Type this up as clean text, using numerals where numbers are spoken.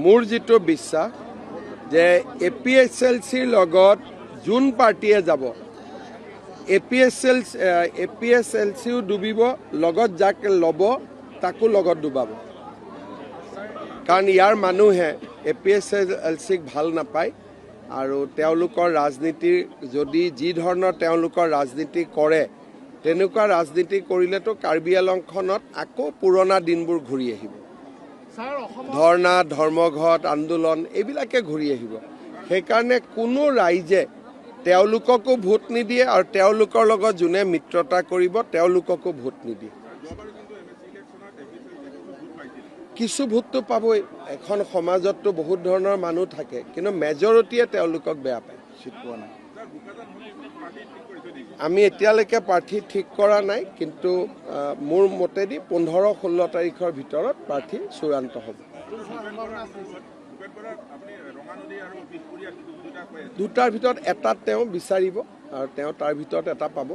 মোৰ যিটো বিশ্বাস যে APSLCৰ লগত যোন পাৰ্টিয়ে যাব APSLCও ডুবিব, লগত যাক ল'ব তাকো লগত ডুবাব। কাৰণ ইয়াৰ মানুহে APSLCক ভাল নাপায় আৰু তেওঁলোকৰ ৰাজনীতিৰ যদি যি ধৰণৰ তেওঁলোকৰ ৰাজনীতি কৰে তেনেকুৱা ৰাজনীতি কৰিলেতো কাৰ্বি আংলংখনত আকৌ পুৰণা দিনবোৰ ঘূৰি আহিব। ধৰ্ণা, ধৰ্মঘট, আন্দোলন এইবিলাকে ঘূৰি আহিব। সেইকাৰণে কোনো ৰাইজে তেওঁলোককো ভোট নিদিয়ে আৰু তেওঁলোকৰ লগত যোনে মিত্ৰতা কৰিব তেওঁলোককো ভোট নিদিয়ে। কিছু ভোটটো পাবই। এখন সমাজততো বহুত ধৰণৰ মানুহ থাকে, কিন্তু মেজৰিটিয়ে তেওঁলোকক বেয়া পায়। আমি এতিয়ালৈকে প্ৰাৰ্থী ঠিক কৰা নাই, কিন্তু মোৰ মতেদি 15-16 তাৰিখৰ ভিতৰত প্ৰাৰ্থী চূড়ান্ত হ'ব। দুটাৰ ভিতৰত এটা তেওঁ বিচাৰিব আৰু তেওঁ তাৰ ভিতৰত এটা পাব।